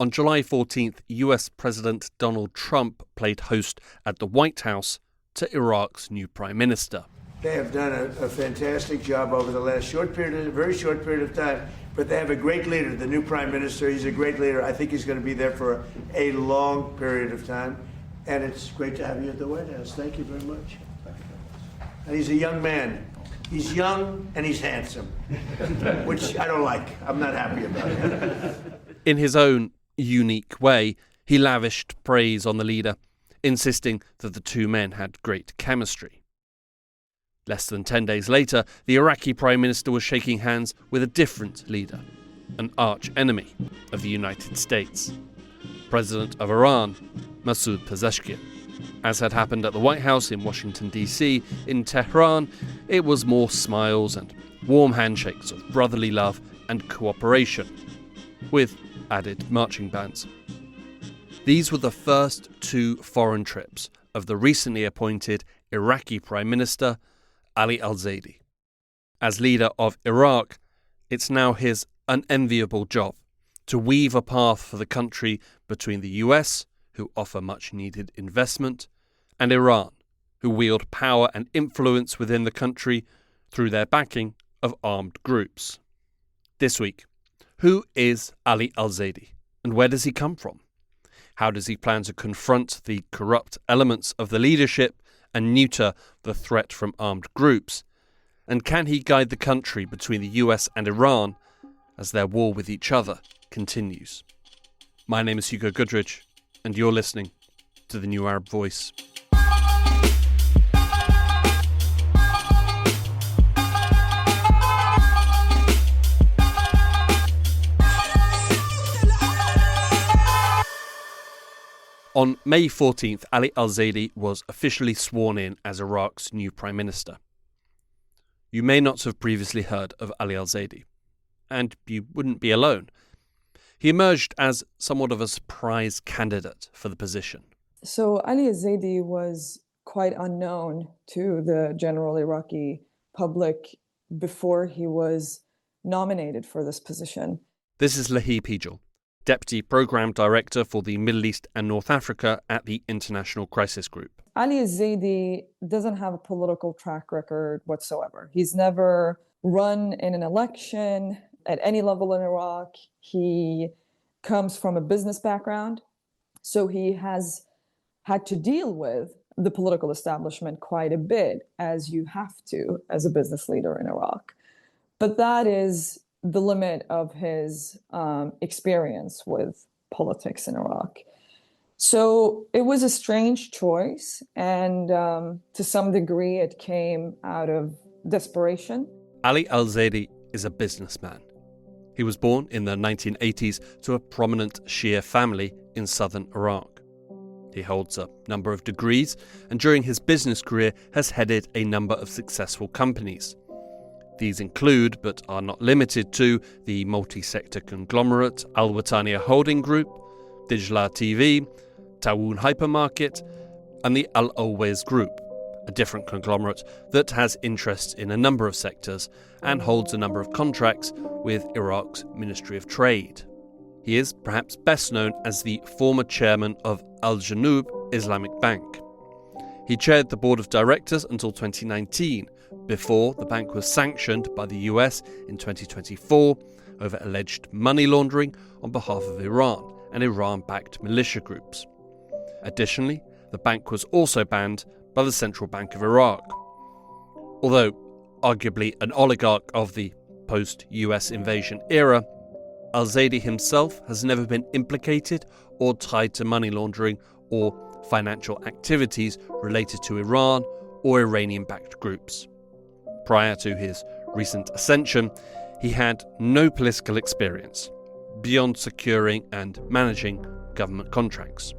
On July 14th, US President Donald Trump played host at the White House to Iraq's new Prime Minister. They have done a fantastic job over the last very short period of time, but they have a great leader, the new Prime Minister. He's a great leader. I think he's going to be there for a long period of time, and it's great to have you at the White House. Thank you very much. And he's a young man. He's young and he's handsome, which I don't like. I'm not happy about it. In his own unique way, he lavished praise on the leader, insisting that the two men had great chemistry. Less than 10 days later, the Iraqi Prime Minister was shaking hands with a different leader, an arch-enemy of the United States, President of Iran, Masoud Pezeshkian. As had happened at the White House in Washington, D.C., in Tehran, it was more smiles and warm handshakes of brotherly love and cooperation, with added marching bands. These were the first two foreign trips of the recently appointed Iraqi Prime Minister, Ali al-Zaidi. As leader of Iraq, it's now his unenviable job to weave a path for the country between the US, who offer much-needed investment, and Iran, who wield power and influence within the country through their backing of armed groups. This week, who is Ali al-Zaidi, and where does he come from? How does he plan to confront the corrupt elements of the leadership and neuter the threat from armed groups? And can he guide the country between the US and Iran as their war with each other continues? My name is Hugo Goodridge, and you're listening to The New Arab Voice. On May 14th, Ali al-Zaidi was officially sworn in as Iraq's new Prime Minister. You may not have previously heard of Ali al-Zaidi, and you wouldn't be alone. He emerged as somewhat of a surprise candidate for the position. So Ali al-Zaidi was quite unknown to the general Iraqi public before he was nominated for this position. This is Lahi Pijal, Deputy Programme Director for the Middle East and North Africa at the International Crisis Group. Ali al-Zaidi doesn't have a political track record whatsoever. He's never run in an election at any level in Iraq. He comes from a business background, so he has had to deal with the political establishment quite a bit, as you have to as a business leader in Iraq. But that is the limit of his experience with politics in Iraq. So it was a strange choice, and to some degree it came out of desperation. Ali al-Zaidi is a businessman. He was born in the 1980s to a prominent Shia family in southern Iraq. He holds a number of degrees and during his business career has headed a number of successful companies. These include, but are not limited to, the multi-sector conglomerate Al-Wataniya Holding Group, Dijla TV, Tawoon Hypermarket, and the Al-Always Group, a different conglomerate that has interests in a number of sectors and holds a number of contracts with Iraq's Ministry of Trade. He is perhaps best known as the former chairman of Al-Janoub Islamic Bank. He chaired the board of directors until 2019, before the bank was sanctioned by the US in 2024 over alleged money laundering on behalf of Iran and Iran-backed militia groups. Additionally, the bank was also banned by the Central Bank of Iraq. Although arguably an oligarch of the post-US invasion era, al-Zaidi himself has never been implicated or tied to money laundering or financial activities related to Iran or Iranian-backed groups. Prior to his recent ascension, he had no political experience beyond securing and managing government contracts.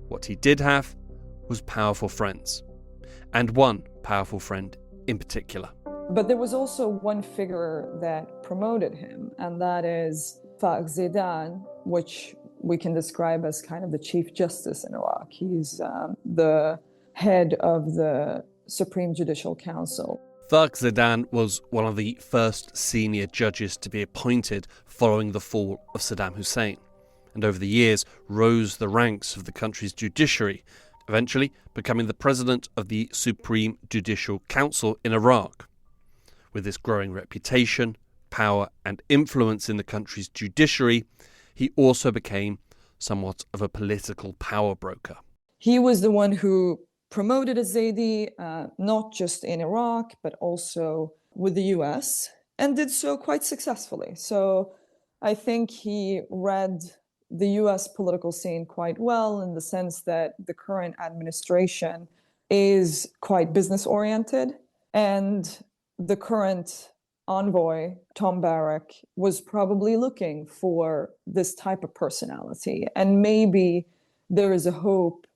What he did have was powerful friends, and one powerful friend in particular. But there was also one figure that promoted him, and that is Zidan, which we can describe as kind of the Chief Justice in Iraq. He's the head of the Supreme Judicial Council. Zidan was one of the first senior judges to be appointed following the fall of Saddam Hussein, and over the years rose the ranks of the country's judiciary, eventually becoming the president of the Supreme Judicial Council in Iraq. With his growing reputation, power and influence in the country's judiciary, he also became somewhat of a political power broker. He was the one who promoted al-Zaidi, not just in Iraq, but also with the US, and did so quite successfully. So I think he read the US political scene quite well, in the sense that the current administration is quite business-oriented, and the current envoy, Tom Barrack, was probably looking for this type of personality. And maybe there is a hope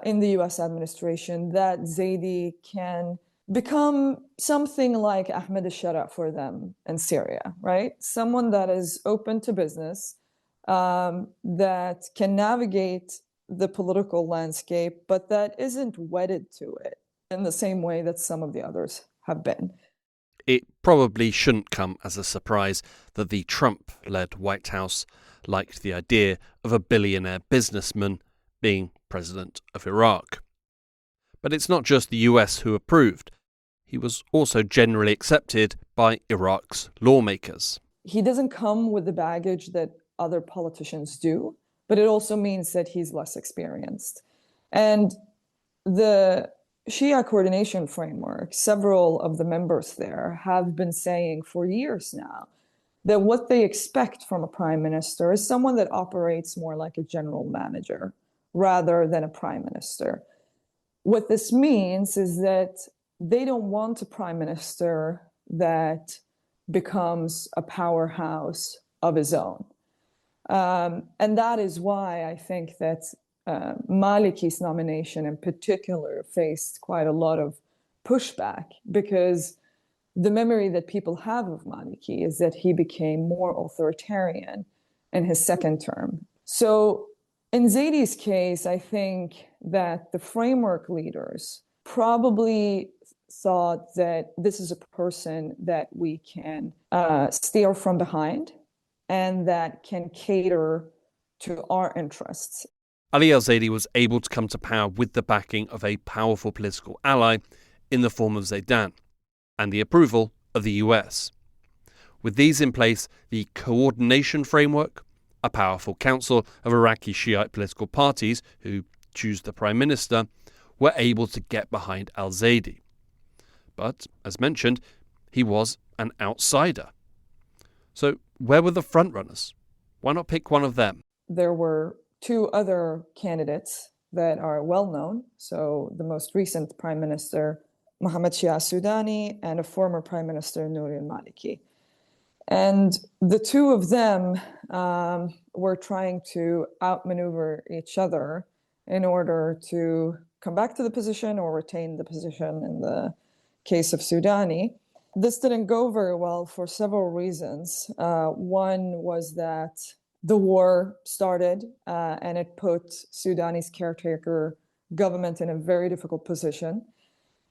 in the US administration that Zaidi can become something like Ahmed al-Shara for them in Syria, right? Someone that is open to business, that can navigate the political landscape, but that isn't wedded to it in the same way that some of the others have been. It probably shouldn't come as a surprise that the Trump-led White House liked the idea of a billionaire businessman being president of Iraq. But it's not just the US who approved. He was also generally accepted by Iraq's lawmakers. He doesn't come with the baggage that other politicians do, but it also means that he's less experienced. And the Shia coordination framework, several of the members there have been saying for years now that what they expect from a prime minister is someone that operates more like a general manager rather than a prime minister. What this means is that they don't want a prime minister that becomes a powerhouse of his own. And that is why I think that Maliki's nomination in particular faced quite a lot of pushback, because the memory that people have of Maliki is that he became more authoritarian in his second term. So in Zaidi's case, I think that the framework leaders probably thought that this is a person that we can steer from behind and that can cater to our interests. Ali al-Zaidi was able to come to power with the backing of a powerful political ally in the form of Zaidan and the approval of the US. With these in place, the coordination framework, a powerful council of Iraqi Shiite political parties who choose the prime minister, were able to get behind al-Zaidi. But, as mentioned, he was an outsider. So where were the frontrunners? Why not pick one of them? There were two other candidates that are well known. So the most recent prime minister, Mohammed Shia al-Sudani, and a former prime minister, Nouri al-Maliki. And the two of them were trying to outmaneuver each other in order to come back to the position or retain the position in the case of Sudani. This didn't go very well for several reasons. One was that the war started and it put Sudani's caretaker government in a very difficult position.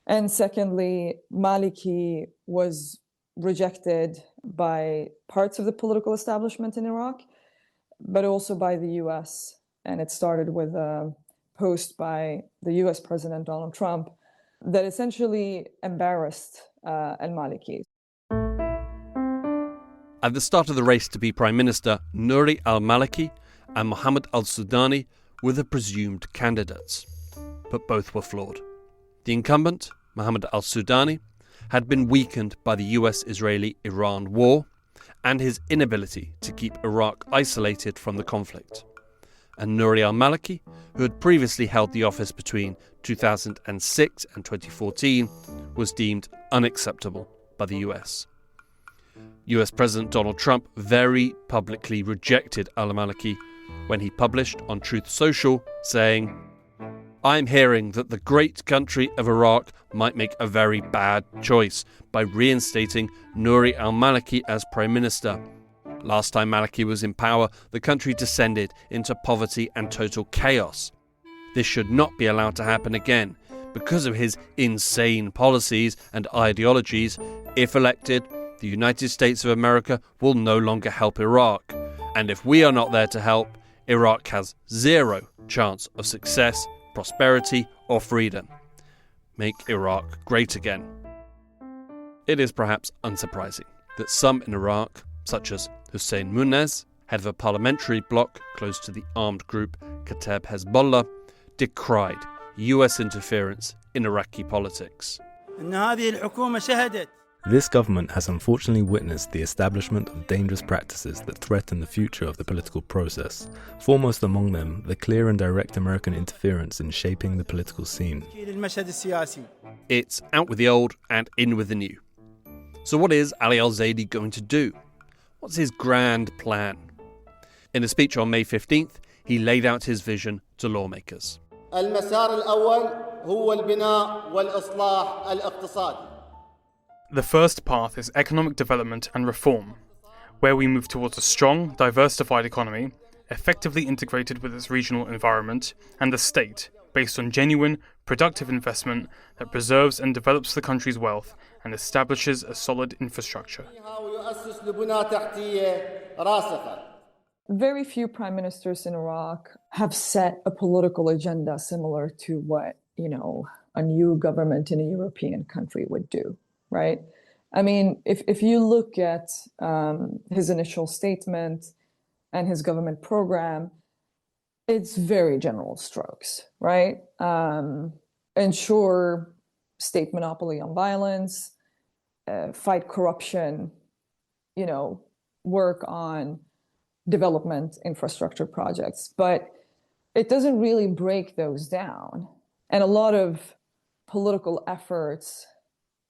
And secondly, Maliki was rejected by parts of the political establishment in Iraq, but also by the US. And it started with a post by the US President Donald Trump that essentially embarrassed al-Maliki. At the start of the race to be Prime Minister, Nouri al-Maliki and Mohammed al-Sudani were the presumed candidates, but both were flawed. The incumbent, Mohammed al-Sudani, had been weakened by the US-Israeli-Iran war and his inability to keep Iraq isolated from the conflict. And Nouri al-Maliki, who had previously held the office between 2006 and 2014, was deemed unacceptable by the US. US President Donald Trump very publicly rejected al-Maliki when he published on Truth Social saying, "I'm hearing that the great country of Iraq might make a very bad choice by reinstating Nouri al-Maliki as Prime Minister. Last time Maliki was in power, the country descended into poverty and total chaos. This should not be allowed to happen again. Because of his insane policies and ideologies, if elected, the United States of America will no longer help Iraq. And if we are not there to help, Iraq has zero chance of success, prosperity, or freedom. Make Iraq great again. It is perhaps unsurprising that some in Iraq, such as Hussein Munez, head of a parliamentary bloc close to the armed group Kataib Hezbollah, decried US interference in Iraqi politics. This government has unfortunately witnessed the establishment of dangerous practices that threaten the future of the political process, foremost among them the clear and direct American interference in shaping the political scene. It's out with the old and in with the new. So what is Ali al-Zaidi going to do? What's his grand plan? In a speech on May 15th, he laid out his vision to lawmakers. The first path is economic development and reform, where we move towards a strong, diversified economy, effectively integrated with its regional environment, and a state based on genuine, productive investment that preserves and develops the country's wealth and establishes a solid infrastructure. Very few prime ministers in Iraq have set a political agenda similar to what, a new government in a European country would do, right? I mean, if you look at his initial statement and his government program, it's very general strokes, right? Ensure state monopoly on violence, fight corruption, work on development infrastructure projects. But it doesn't really break those down. And a lot of political efforts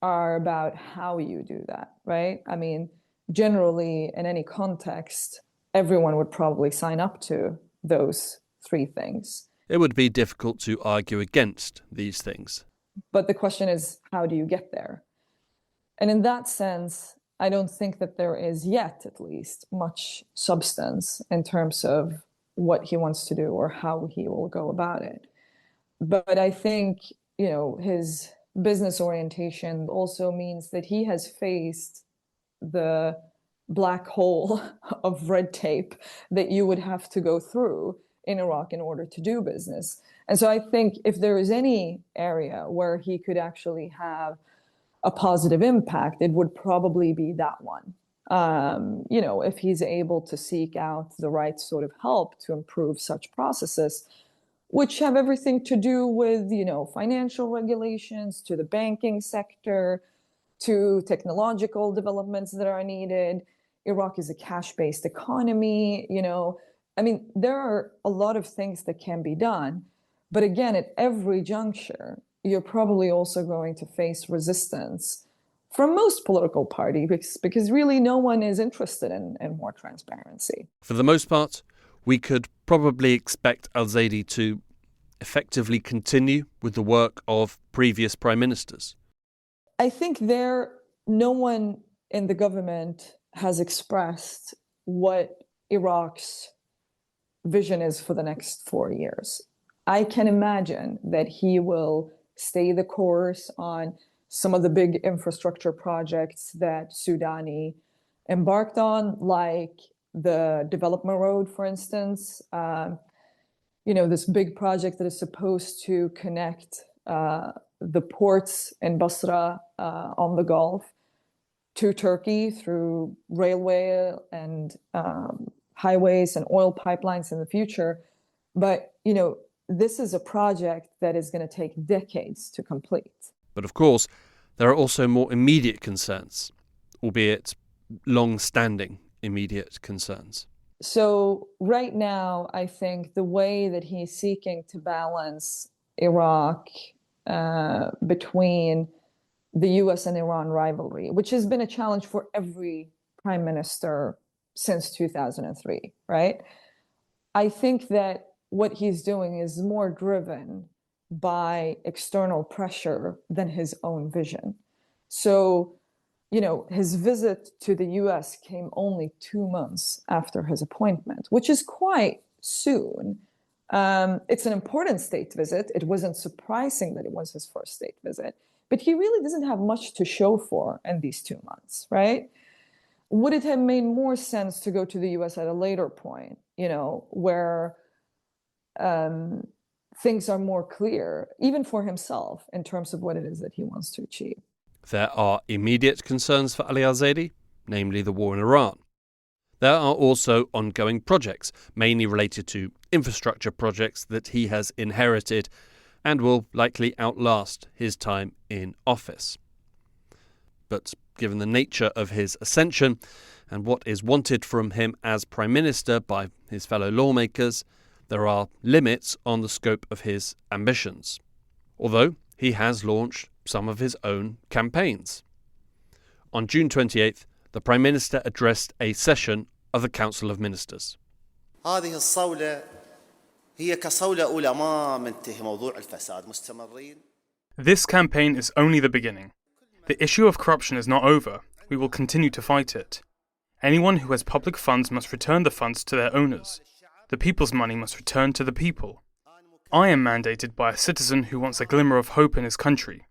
are about how you do that, right? I mean, generally, in any context, everyone would probably sign up to those three things. It would be difficult to argue against these things. But the question is, how do you get there? And in that sense, I don't think that there is yet, at least, much substance in terms of what he wants to do or how he will go about it. But I think, his business orientation also means that he has faced the black hole of red tape that you would have to go through in Iraq in order to do business. And so I think if there is any area where he could actually have a positive impact, it would probably be that one. If he's able to seek out the right sort of help to improve such processes, which have everything to do with, financial regulations, to the banking sector, to technological developments that are needed. Iraq is a cash-based economy, there are a lot of things that can be done. But again, at every juncture, you're probably also going to face resistance from most political parties because really no one is interested in more transparency. For the most part, we could probably expect al-Zaidi to effectively continue with the work of previous prime ministers. I think no one in the government has expressed what Iraq's vision is for the next 4 years. I can imagine that he will stay the course on some of the big infrastructure projects that Sudani embarked on, like the development road, for instance, this big project that is supposed to connect the ports in Basra on the Gulf to Turkey through railway and highways and oil pipelines in the future. But, this is a project that is going to take decades to complete. But of course, there are also more immediate concerns, albeit long-standing immediate concerns. So right now, I think the way that he's seeking to balance Iraq between the US and Iran rivalry, which has been a challenge for every prime minister since 2003, right? I think that what he's doing is more driven by external pressure than his own vision. So, his visit to the US came only 2 months after his appointment, which is quite soon. It's an important state visit. It wasn't surprising that it was his first state visit, but he really doesn't have much to show for in these 2 months, right? Would it have made more sense to go to the US at a later point where things are more clear, even for himself, in terms of what it is that he wants to achieve. There are immediate concerns for Ali al-Zaidi, namely the war in Iran. There are also ongoing projects, mainly related to infrastructure projects that he has inherited and will likely outlast his time in office. But given the nature of his ascension and what is wanted from him as Prime Minister by his fellow lawmakers, there are limits on the scope of his ambitions, although he has launched some of his own campaigns. On June 28th, the Prime Minister addressed a session of the Council of Ministers. هذه الصولة هي كصولة أولى ما منتهي موضوع الفساد مستمرين. This campaign is only the beginning. The issue of corruption is not over. We will continue to fight it. Anyone who has public funds must return the funds to their owners. The people's money must return to the people. I am mandated by a citizen who wants a glimmer of hope in his country.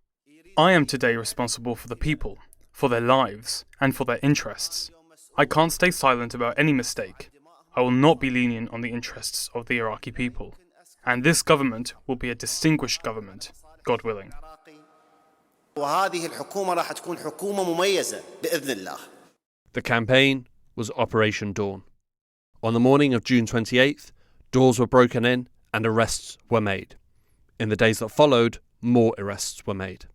I am today responsible for the people, for their lives, and for their interests. I can't stay silent about any mistake. I will not be lenient on the interests of the Iraqi people. And this government will be a distinguished government, God willing. وهذه الحكومة راح تكون حكومة مميزة بإذن الله. The campaign was Operation Dawn. On the morning of June 28th, doors were broken in and arrests were made. In the days that followed, more arrests were made.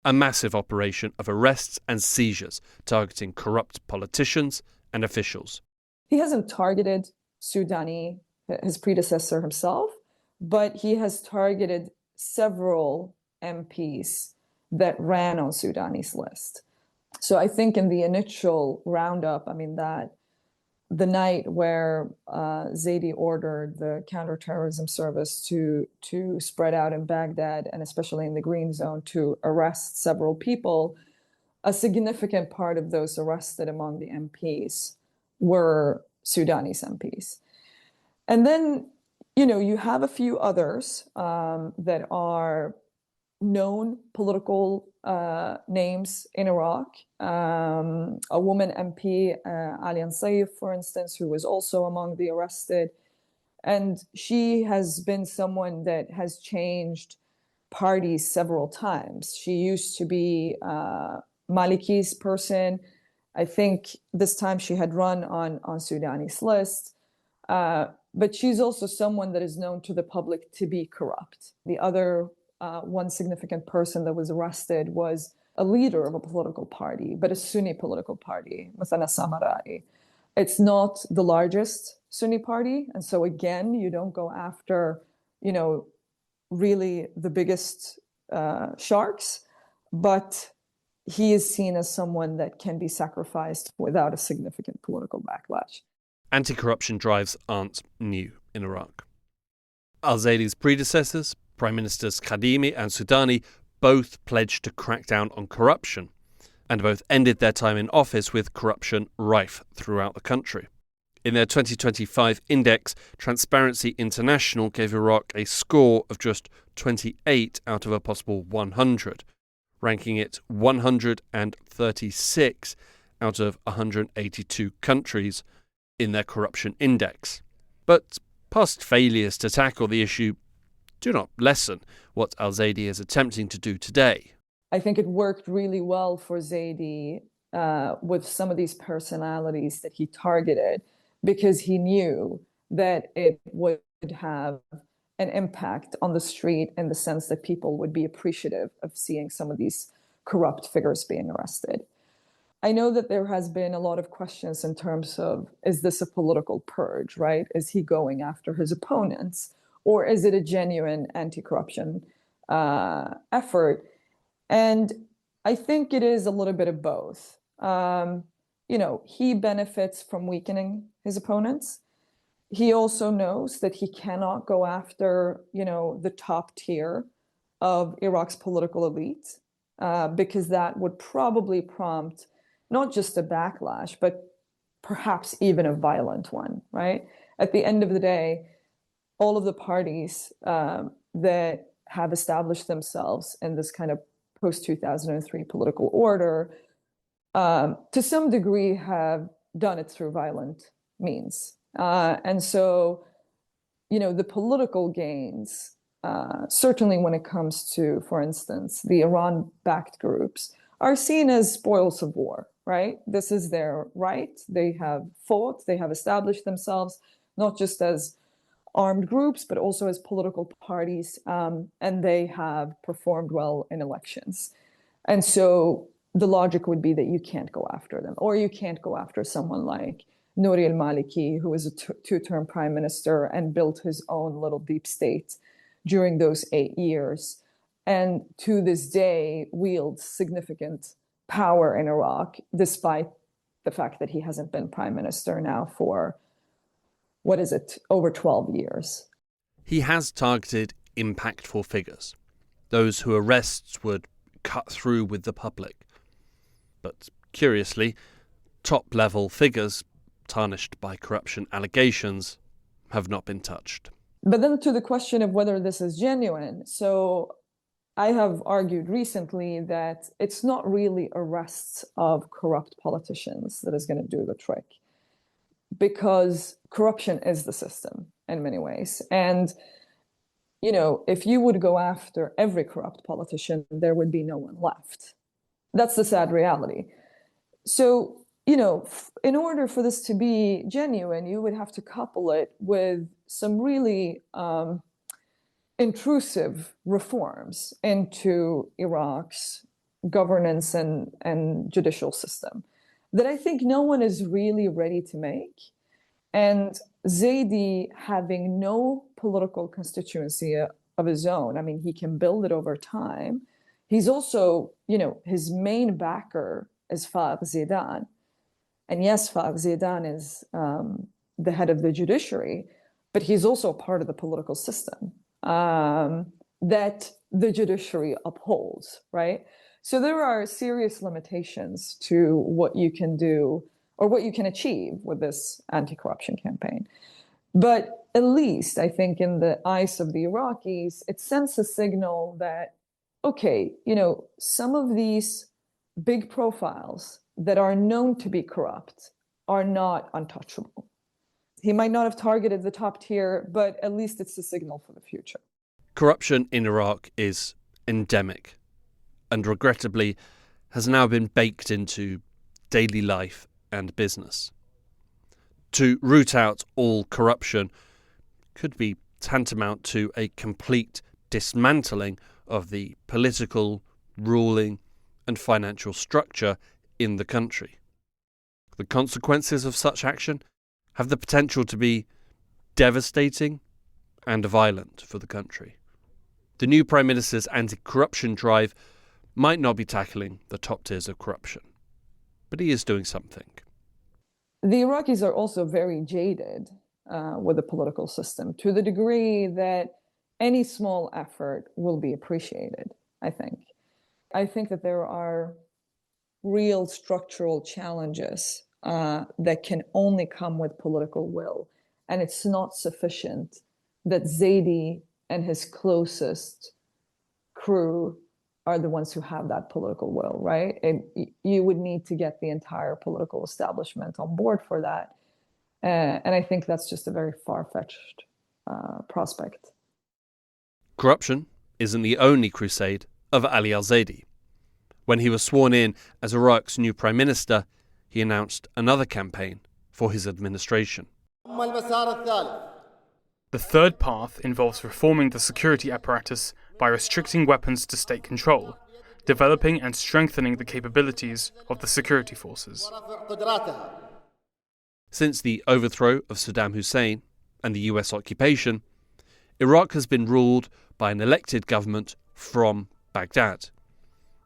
A massive operation of arrests and seizures targeting corrupt politicians and officials. He hasn't targeted Soudani, his predecessor himself, but he has targeted several MPs that ran on Soudani's list. So I think in the initial roundup, that the night where Zaidi ordered the counterterrorism service to spread out in Baghdad, and especially in the Green Zone, to arrest several people, a significant part of those arrested among the MPs were Soudani's MPs. And then, you have a few others that are known political names in Iraq. A woman MP, al-Zaidi, for instance, who was also among the arrested. And she has been someone that has changed parties several times. She used to be Maliki's person. I think this time she had run on Soudani's list. But she's also someone that is known to the public to be corrupt. The other one significant person that was arrested was a leader of a political party, but a Sunni political party, مثلا Samarai. It's not the largest Sunni party. And so again, you don't go after, really the biggest sharks, but he is seen as someone that can be sacrificed without a significant political backlash. Anti-corruption drives aren't new in Iraq. Al-Zaidi's predecessors, Prime Ministers Kadhimi and Soudani, both pledged to crack down on corruption, and both ended their time in office with corruption rife throughout the country. In their 2025 index, Transparency International gave Iraq a score of just 28 out of a possible 100, ranking it 136 out of 182 countries in their corruption index. But past failures to tackle the issue do not lessen what al-Zaidi is attempting to do today. I think it worked really well for Zaidi with some of these personalities that he targeted, because he knew that it would have an impact on the street in the sense that people would be appreciative of seeing some of these corrupt figures being arrested. I know that there has been a lot of questions in terms of, is this a political purge, right? Is he going after his opponents? Or is it a genuine anti-corruption effort? And I think it is a little bit of both. He benefits from weakening his opponents. He also knows that he cannot go after, the top tier of Iraq's political elite, because that would probably prompt not just a backlash, but perhaps even a violent one, right? At the end of the day, all of the parties that have established themselves in this kind of post-2003 political order, to some degree have done it through violent means. And so, the political gains, certainly when it comes to, for instance, the Iran-backed groups, are seen as spoils of war, right? This is their right. They have fought, they have established themselves, not just as armed groups, but also as political parties, and they have performed well in elections. And so the logic would be that you can't go after them, or you can't go after someone like Nouri al-Maliki, who was a two-term prime minister and built his own little deep state during those 8 years, and to this day wields significant power in Iraq, despite the fact that he hasn't been prime minister now for, over 12 years. He has targeted impactful figures, those whose arrests would cut through with the public. But curiously, top-level figures tarnished by corruption allegations have not been touched. But then to the question of whether this is genuine, so I have argued recently that it's not really arrests of corrupt politicians that is going to do the trick, because corruption is the system in many ways. And, if you would go after every corrupt politician, there would be no one left. That's the sad reality. So, in order for this to be genuine, you would have to couple it with some really intrusive reforms into Iraq's governance and judicial system that I think no one is really ready to make. And Zaidi, having no political constituency of his own, I mean, he can build it over time. He's also, his main backer is Fagh Zaidan. And yes, Fagh Zaidan is the head of the judiciary, but he's also part of the political system that the judiciary upholds, right? So there are serious limitations to what you can do or what you can achieve with this anti-corruption campaign. But at least, I think, in the eyes of the Iraqis, it sends a signal that, okay, some of these big profiles that are known to be corrupt are not untouchable. He might not have targeted the top tier, but at least it's a signal for the future. Corruption in Iraq is endemic and regrettably has now been baked into daily life and business. To root out all corruption could be tantamount to a complete dismantling of the political, ruling and financial structure in the country. The consequences of such action have the potential to be devastating and violent for the country. The new Prime Minister's anti-corruption drive might not be tackling the top tiers of corruption, but he is doing something. The Iraqis are also very jaded with the political system, to the degree that any small effort will be appreciated, I think. I think that there are real structural challenges that can only come with political will. And it's not sufficient that Zaidi and his closest crew are the ones who have that political will, right? You would need to get the entire political establishment on board for that. And I think that's just a very far-fetched prospect. Corruption isn't the only crusade of Ali al-Zaidi. When he was sworn in as Iraq's new Prime Minister, he announced another campaign for his administration. The third path involves reforming the security apparatus by restricting weapons to state control, developing and strengthening the capabilities of the security forces. Since the overthrow of Saddam Hussein and the US occupation, Iraq has been ruled by an elected government from Baghdad.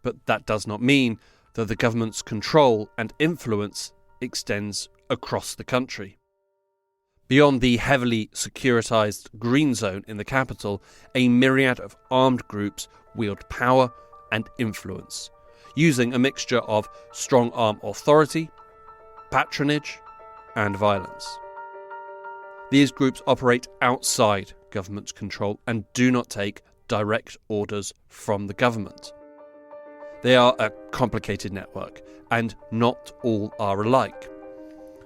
But that does not mean that the government's control and influence extends across the country. Beyond the heavily securitized green zone in the capital, a myriad of armed groups wield power and influence, using a mixture of strong-arm authority, patronage, and violence. These groups operate outside government's control and do not take direct orders from the government. They are a complicated network, and not all are alike.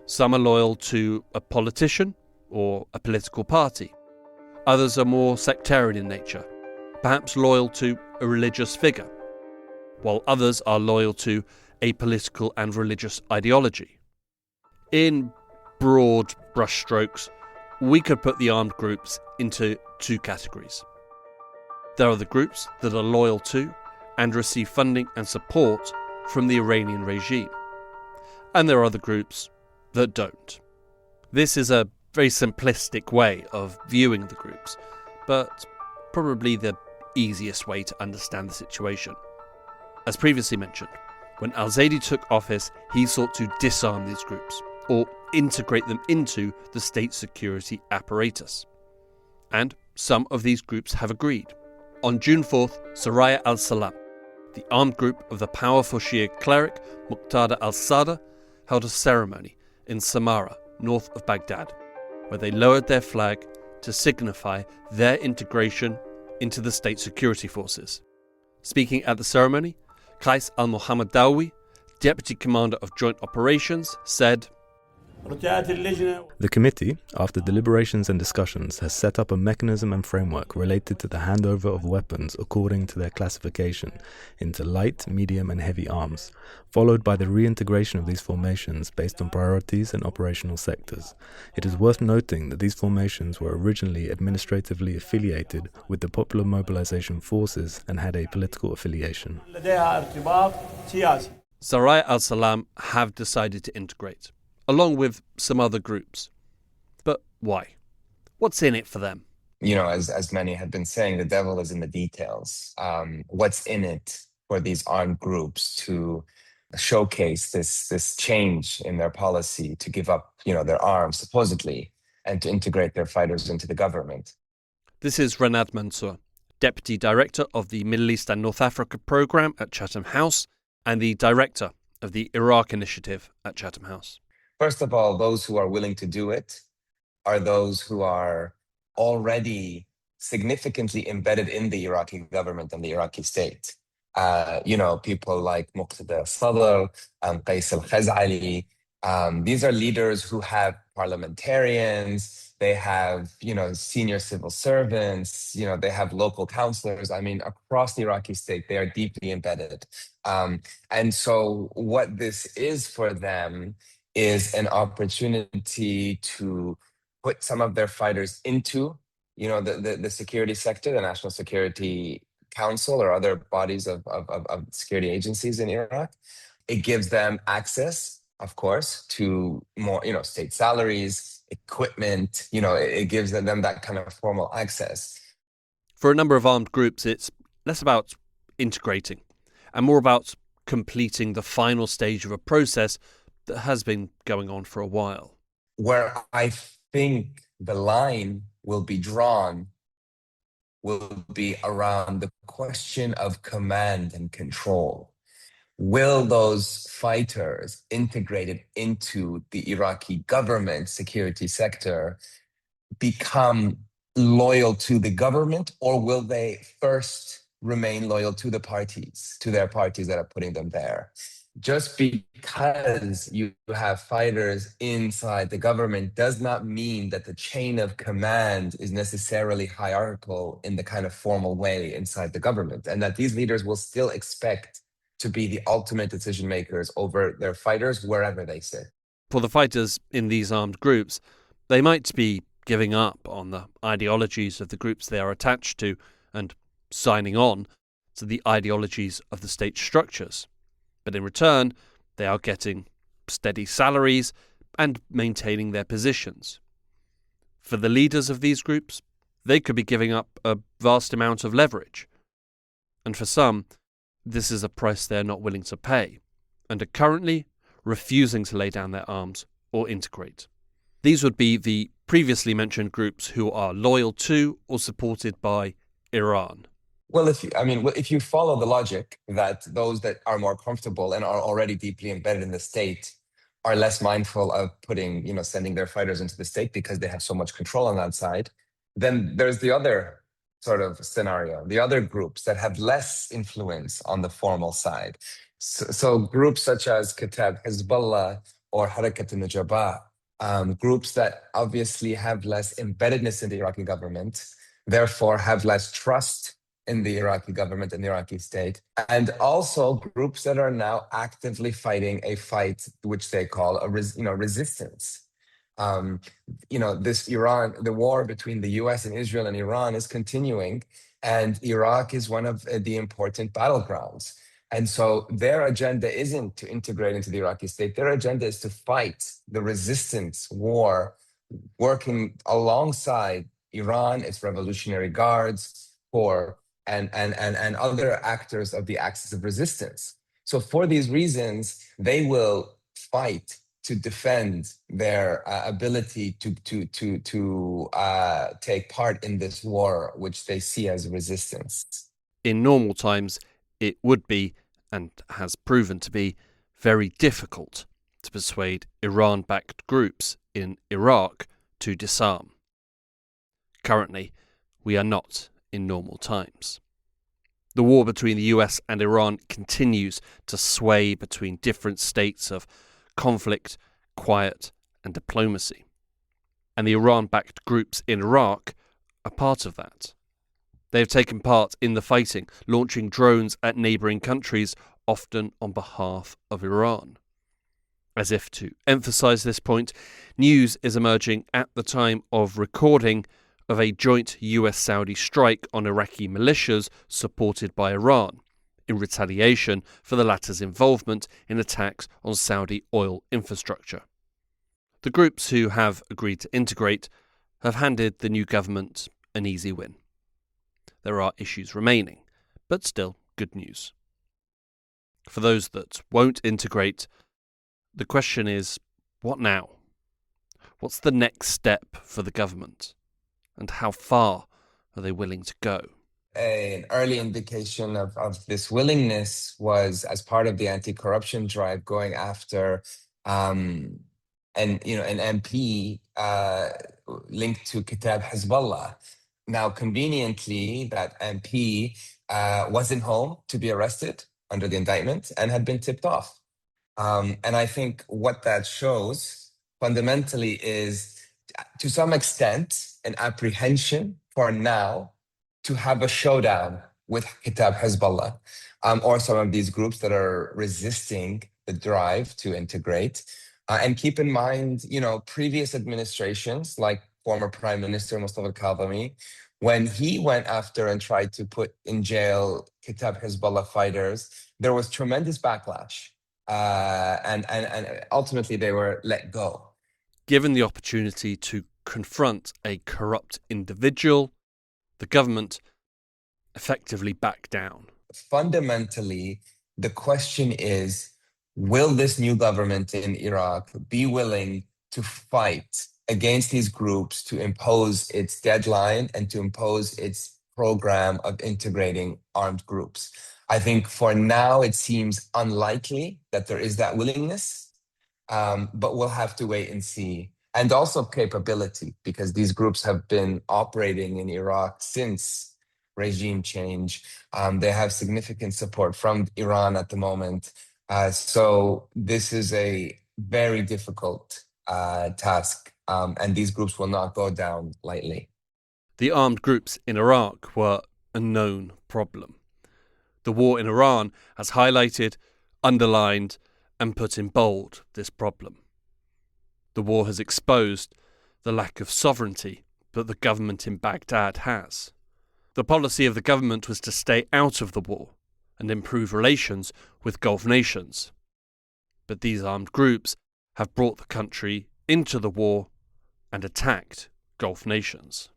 Some are loyal to a politician or a political party. Others are more sectarian in nature, perhaps loyal to a religious figure, while others are loyal to a political and religious ideology. In broad brushstrokes, we could put the armed groups into two categories. There are the groups that are loyal to and receive funding and support from the Iranian regime, and there are the groups that don't. This is a very simplistic way of viewing the groups, but probably the easiest way to understand the situation. As previously mentioned, when al-Zaidi took office, he sought to disarm these groups, or integrate them into the state security apparatus. And some of these groups have agreed. On June 4th, Saraya al-Salam, the armed group of the powerful Shia cleric Muqtada al-Sadr, held a ceremony in Samarra, north of Baghdad, where they lowered their flag to signify their integration into the state security forces. Speaking at the ceremony, Qais al-Mohammadawi, Deputy Commander of Joint Operations, said, "The committee, after deliberations and discussions, has set up a mechanism and framework related to the handover of weapons according to their classification into light, medium and heavy arms, followed by the reintegration of these formations based on priorities and operational sectors. It is worth noting that these formations were originally administratively affiliated with the Popular Mobilization Forces and had a political affiliation." Saraya al-Salam have decided to integrate, along with some other groups. But why? What's in it for them? You know, as many have been saying, the devil is in the details. What's in it for these armed groups to showcase this change in their policy to give up, their arms, supposedly, and to integrate their fighters into the government? This is Ranad Mansour, Deputy Director of the Middle East and North Africa Programme at Chatham House and the Director of the Iraq Initiative at Chatham House. First of all, those who are willing to do it are those who are already significantly embedded in the Iraqi government and the Iraqi state. People like Muqtada al-Sadr, Qais al-Khazali. These are leaders who have parliamentarians, they have, senior civil servants, they have local councillors. I mean, across the Iraqi state, they are deeply embedded. And so what this is for them is an opportunity to put some of their fighters into, the security sector, the National Security Council or other bodies of security agencies in Iraq. It gives them access, of course, to more, state salaries, equipment, it gives them that kind of formal access. For a number of armed groups, it's less about integrating and more about completing the final stage of a process that has been going on for a while. Where I think the line will be drawn will be around the question of command and control. Will those fighters integrated into the Iraqi government security sector become loyal to the government, or will they first remain loyal to the parties, to their parties that are putting them there? Just because you have fighters inside the government does not mean that the chain of command is necessarily hierarchical in the kind of formal way inside the government, and that these leaders will still expect to be the ultimate decision makers over their fighters wherever they sit. For the fighters in these armed groups, they might be giving up on the ideologies of the groups they are attached to and signing on to the ideologies of the state structures. But in return, they are getting steady salaries and maintaining their positions. For the leaders of these groups, they could be giving up a vast amount of leverage. And for some, this is a price they're not willing to pay, and are currently refusing to lay down their arms or integrate. These would be the previously mentioned groups who are loyal to or supported by Iran. Well, if you follow the logic that those that are more comfortable and are already deeply embedded in the state are less mindful of sending their fighters into the state because they have so much control on that side, then there's the other sort of scenario, the other groups that have less influence on the formal side. So groups such as Kataib Hezbollah or Harakat al-Nujaba, groups that obviously have less embeddedness in the Iraqi government, therefore have less trust in the Iraqi government and the Iraqi state, and also groups that are now actively fighting a fight which they call a resistance. The war between the US and Israel and Iran is continuing, and Iraq is one of the important battlegrounds. And so their agenda isn't to integrate into the Iraqi state. Their agenda is to fight the resistance war, working alongside Iran, its Revolutionary Guards, Corps, and other actors of the axis of resistance. So for these reasons, they will fight to defend their ability to take part in this war, which they see as resistance. In normal times, it would be, and has proven to be, very difficult to persuade Iran-backed groups in Iraq to disarm. Currently, we are not in normal times. The war between the US and Iran continues to sway between different states of conflict, quiet, and diplomacy. And the Iran-backed groups in Iraq are part of that. They have taken part in the fighting, launching drones at neighbouring countries, often on behalf of Iran. As if to emphasise this point, news is emerging at the time of recording of a joint US-Saudi strike on Iraqi militias supported by Iran, in retaliation for the latter's involvement in attacks on Saudi oil infrastructure. The groups who have agreed to integrate have handed the new government an easy win. There are issues remaining, but still good news. For those that won't integrate, the question is, what now? What's the next step for the government? And how far are they willing to go? An early indication of this willingness was as part of the anti-corruption drive going after an MP linked to Kitab Hezbollah. Now, conveniently, that MP wasn't home to be arrested under the indictment and had been tipped off. And I think what that shows fundamentally is, to some extent, an apprehension for now to have a showdown with Kitab Hezbollah, or some of these groups that are resisting the drive to integrate. And keep in mind, previous administrations, like former Prime Minister Mustafa al-Kadhimi, when he went after and tried to put in jail Kitab Hezbollah fighters, there was tremendous backlash. And ultimately they were let go. Given the opportunity to confront a corrupt individual, the government effectively backed down. Fundamentally, the question is, will this new government in Iraq be willing to fight against these groups to impose its deadline and to impose its program of integrating armed groups? I think for now it seems unlikely that there is that willingness, but we'll have to wait and see. And also capability, because these groups have been operating in Iraq since regime change. They have significant support from Iran at the moment. So this is a very difficult task, and these groups will not go down lightly. The armed groups in Iraq were a known problem. The war in Iran has highlighted, underlined, and put in bold this problem. The war has exposed the lack of sovereignty that the government in Baghdad has. The policy of the government was to stay out of the war and improve relations with Gulf nations. But these armed groups have brought the country into the war and attacked Gulf nations.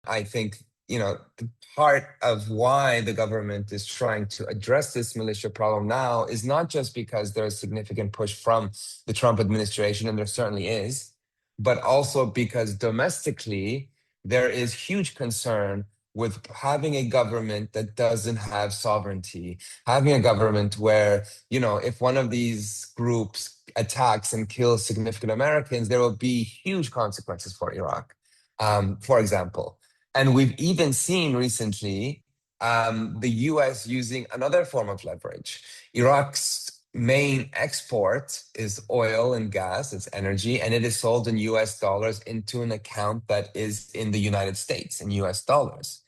I think, the part of why the government is trying to address this militia problem now is not just because there's significant push from the Trump administration, and there certainly is, but also because domestically there is huge concern with having a government that doesn't have sovereignty, having a government where, if one of these groups attacks and kills significant Americans, there will be huge consequences for Iraq, for example. And we've even seen recently the US using another form of leverage. Iraq's main export is oil and gas, it's energy, and it is sold in US dollars into an account that is in the United States in US dollars.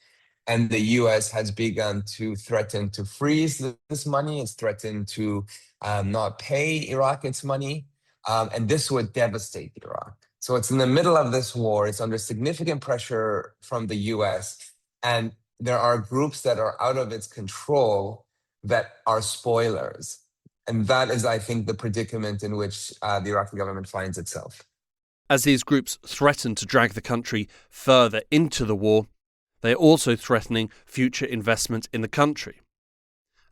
And the US has begun to threaten to freeze this money. It's threatened to not pay Iraq its money. And this would devastate Iraq. So it's in the middle of this war. It's under significant pressure from the US. And there are groups that are out of its control that are spoilers. And that is, I think, the predicament in which the Iraqi government finds itself. As these groups threaten to drag the country further into the war, they are also threatening future investment in the country.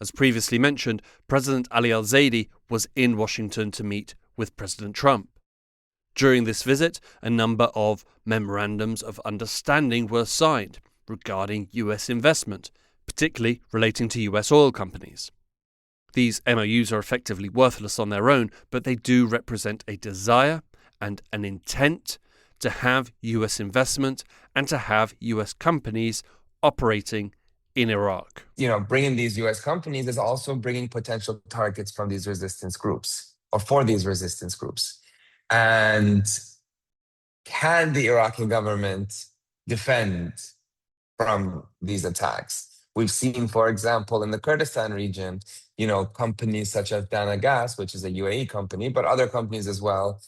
As previously mentioned, President Ali al-Zaidi was in Washington to meet with President Trump. During this visit, a number of memorandums of understanding were signed regarding US investment, particularly relating to US oil companies. These MOUs are effectively worthless on their own, but they do represent a desire and an intent to have US investment and to have US companies operating in Iraq. Bringing these US companies is also bringing potential targets from these resistance groups or for these resistance groups. And can the Iraqi government defend from these attacks? We've seen, for example, in the Kurdistan region, companies such as Dana Gas, which is a UAE company, but other companies as well,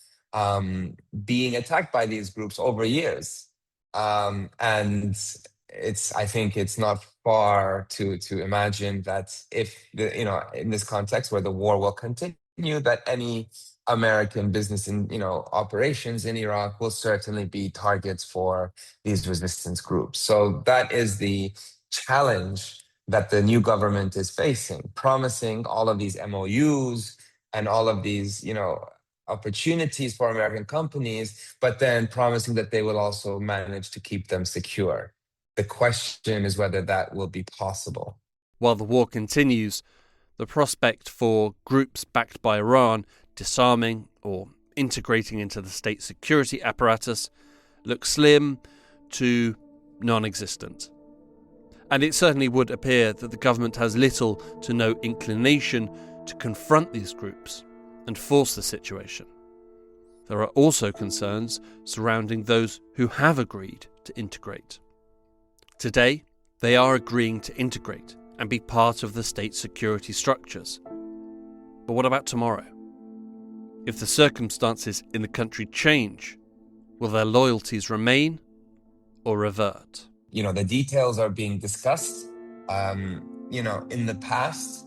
being attacked by these groups over years. And I think it's not far to imagine that if in this context where the war will continue, that any American business in operations in Iraq will certainly be targets for these resistance groups. So that is the challenge that the new government is facing, promising all of these MOUs and all of these opportunities for American companies, but then promising that they will also manage to keep them secure. The question is whether that will be possible. While the war continues, the prospect for groups backed by Iran disarming or integrating into the state security apparatus looks slim to non-existent. And it certainly would appear that the government has little to no inclination to confront these groups and force the situation. There are also concerns surrounding those who have agreed to integrate. Today, they are agreeing to integrate and be part of the state security structures. But what about tomorrow? If the circumstances in the country change, will their loyalties remain or revert? The details are being discussed. In the past,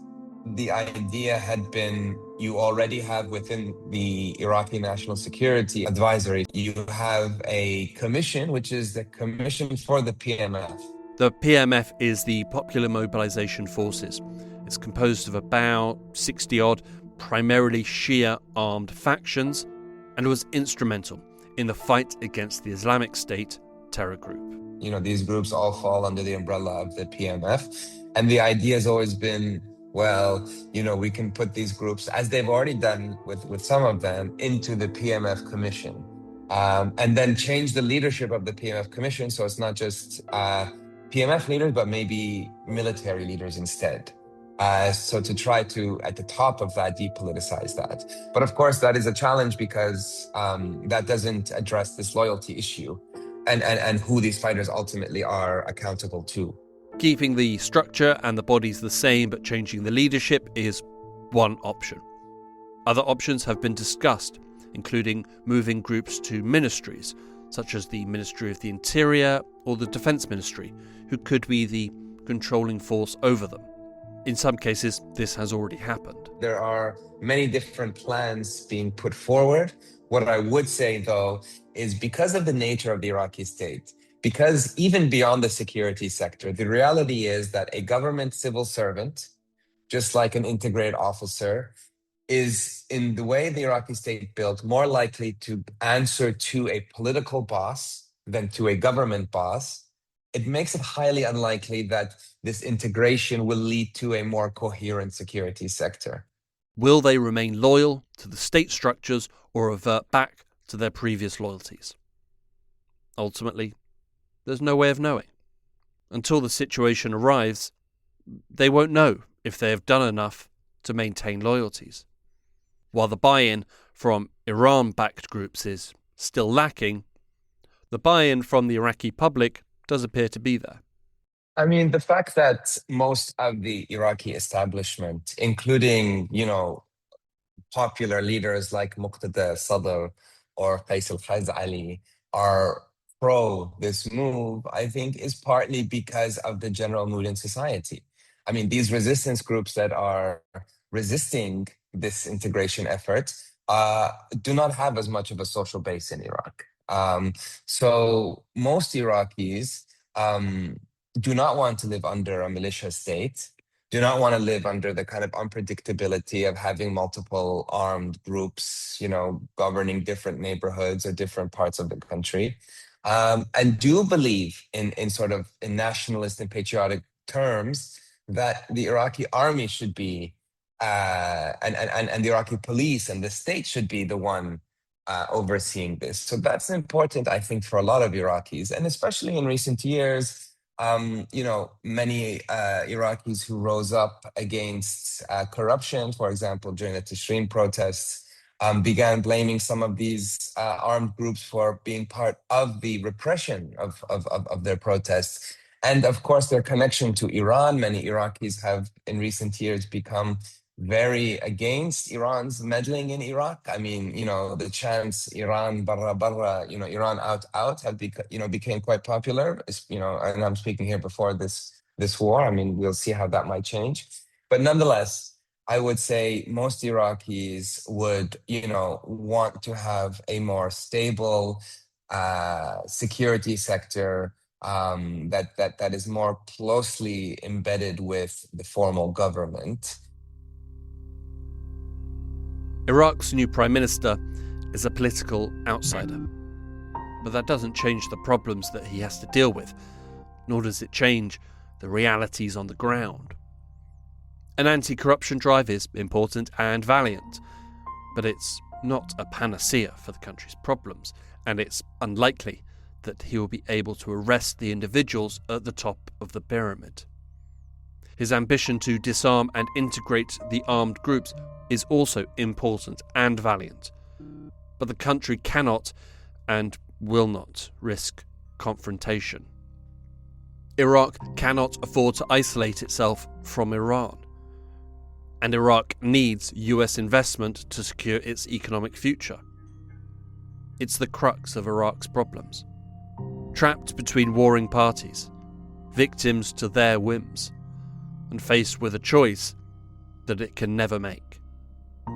the idea had been you already have within the Iraqi National Security Advisory, you have a commission, which is the Commission for the PMF. The PMF is the Popular Mobilization Forces. It's composed of about 60-odd, primarily Shia armed factions, and was instrumental in the fight against the Islamic State terror group. These groups all fall under the umbrella of the PMF. And the idea has always been, we can put these groups, as they've already done with some of them, into the PMF commission. And then change the leadership of the PMF commission so it's not just PMF leaders, but maybe military leaders instead. So to try to, at the top of that, depoliticize that. But of course, that is a challenge because that doesn't address this loyalty issue and who these fighters ultimately are accountable to. Keeping the structure and the bodies the same but changing the leadership is one option. Other options have been discussed, including moving groups to ministries, such as the Ministry of the Interior or the Defence Ministry, who could be the controlling force over them. In some cases, this has already happened. There are many different plans being put forward. What I would say, though, is because of the nature of the Iraqi state, because even beyond the security sector, the reality is that a government civil servant, just like an integrated officer, is, in the way the Iraqi state built, more likely to answer to a political boss than to a government boss. It makes it highly unlikely that this integration will lead to a more coherent security sector. Will they remain loyal to the state structures or revert back to their previous loyalties? Ultimately, there's no way of knowing. Until the situation arrives, they won't know if they have done enough to maintain loyalties. While the buy-in from Iran-backed groups is still lacking, the buy-in from the Iraqi public does appear to be there. I mean, the fact that most of the Iraqi establishment, including, popular leaders like Muqtada Sadr or Qais al-Khazali, are pro this move, I think is partly because of the general mood in society. I mean, these resistance groups that are resisting this integration effort do not have as much of a social base in Iraq. So most Iraqis do not want to live under a militia state, do not want to live under the kind of unpredictability of having multiple armed groups, governing different neighborhoods or different parts of the country, and do believe in sort of in nationalist and patriotic terms that the Iraqi army should be, and the Iraqi police and the state should be the one overseeing this. So that's important, I think, for a lot of Iraqis, and especially in recent years. Many Iraqis who rose up against corruption, for example, during the Tashrin protests, began blaming some of these armed groups for being part of the repression of their protests. And of course, their connection to Iran. Many Iraqis have in recent years become very against Iran's meddling in Iraq. I mean, the chants "Iran barra barra," Iran out, have became quite popular. And I'm speaking here before this war. I mean, we'll see how that might change. But nonetheless, I would say most Iraqis would, want to have a more stable security sector that is more closely embedded with the formal government. Iraq's new prime minister is a political outsider, but that doesn't change the problems that he has to deal with, nor does it change the realities on the ground. An anti-corruption drive is important and valiant, but it's not a panacea for the country's problems, and it's unlikely that he will be able to arrest the individuals at the top of the pyramid. His ambition to disarm and integrate the armed groups is also important and valiant, but the country cannot and will not risk confrontation. Iraq cannot afford to isolate itself from Iran, and Iraq needs US investment to secure its economic future. It's the crux of Iraq's problems. Trapped between warring parties, victims to their whims, and faced with a choice that it can never make.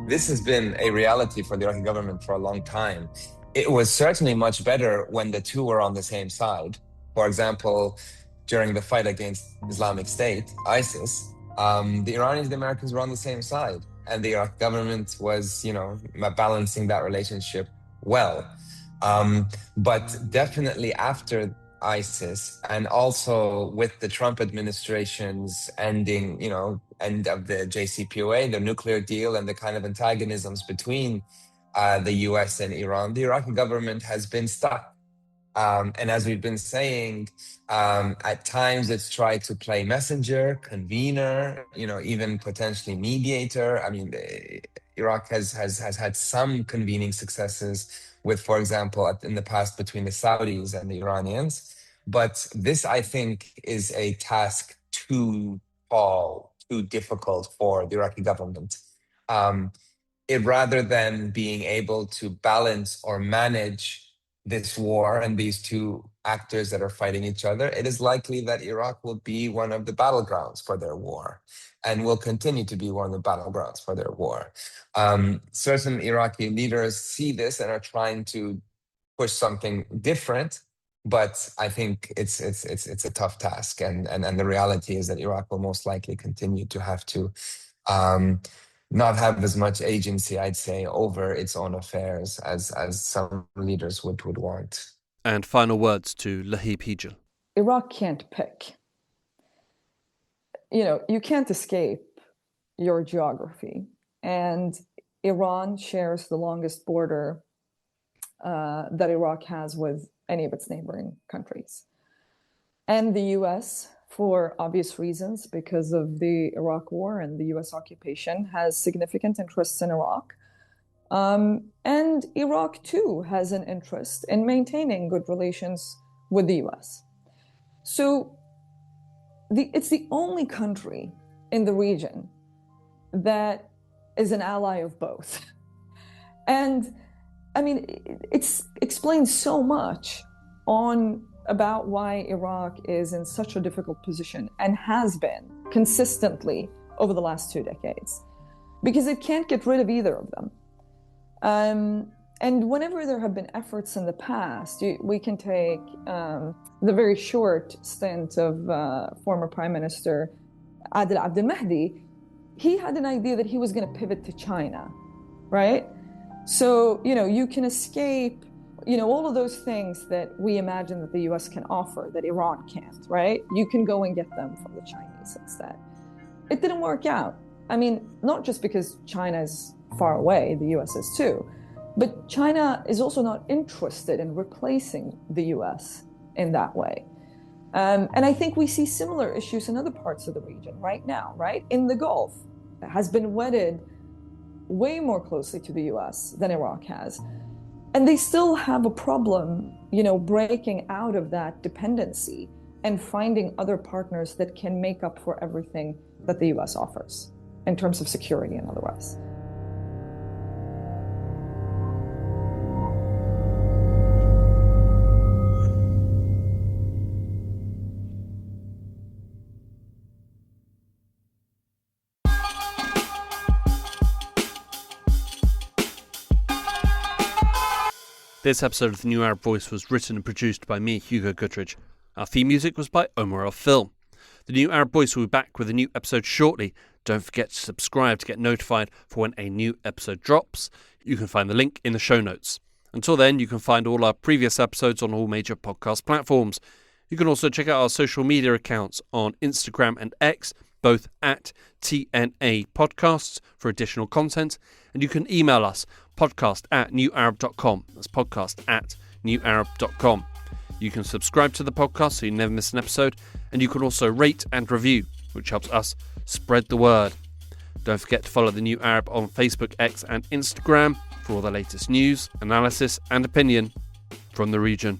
This has been a reality for the Iraqi government for a long time. It was certainly much better when the two were on the same side. For example, during the fight against Islamic State, ISIS, the Iranians and the Americans were on the same side. And the Iraqi government was, balancing that relationship well. But definitely after ISIS, and also with the Trump administration's end of the JCPOA, the nuclear deal, and the kind of antagonisms between the US and Iran, the Iraqi government has been stuck. And as we've been saying, at times it's tried to play messenger, convener, even potentially mediator. I mean, Iraq has had some convening successes with, for example, in the past between the Saudis and the Iranians. But this, I think, is a task too tall, too difficult for the Iraqi government. Rather than being able to balance or manage this war and these two actors that are fighting each other, it is likely that Iraq will be one of the battlegrounds for their war and will continue to be one of the battlegrounds for their war. Certain Iraqi leaders see this and are trying to push something different, but I think it's a tough task, and the reality is that Iraq will most likely continue to have to not have as much agency, I'd say, over its own affairs as some leaders would want. And final words to Lahib Hijal. Iraq can't pick. You can't escape your geography. And Iran shares the longest border that Iraq has with any of its neighboring countries. And the US, for obvious reasons, because of the Iraq War and the US occupation, has significant interests in Iraq. And Iraq, too, has an interest in maintaining good relations with the US. So it's the only country in the region that is an ally of both. And I mean, it explains so much about why Iraq is in such a difficult position and has been consistently over the last 2 decades, because it can't get rid of either of them. And whenever there have been efforts in the past, we can take the very short stint of former Prime Minister Adel Abdel Mahdi. He had an idea that he was going to pivot to China, right? So, you can escape, all of those things that we imagine that the US can offer that Iran can't, right? You can go and get them from the Chinese instead. It didn't work out. I mean, not just because China is far away, the US is too, but China is also not interested in replacing the US in that way. And I think we see similar issues in other parts of the region right now, right? In the Gulf, it has been wedded way more closely to the US than Iraq has. And they still have a problem, breaking out of that dependency and finding other partners that can make up for everything that the US offers in terms of security and otherwise. This episode of The New Arab Voice was written and produced by me, Hugo Guttridge. Our theme music was by Omar Al-Film. The New Arab Voice will be back with a new episode shortly. Don't forget to subscribe to get notified for when a new episode drops. You can find the link in the show notes. Until then, you can find all our previous episodes on all major podcast platforms. You can also check out our social media accounts on Instagram and X, both at TNA Podcasts, for additional content. And you can email us, podcast@newarab.com. That's podcast@newarab.com. You can subscribe to the podcast so you never miss an episode. And you can also rate and review, which helps us spread the word. Don't forget to follow The New Arab on Facebook, X and Instagram for all the latest news, analysis and opinion from the region.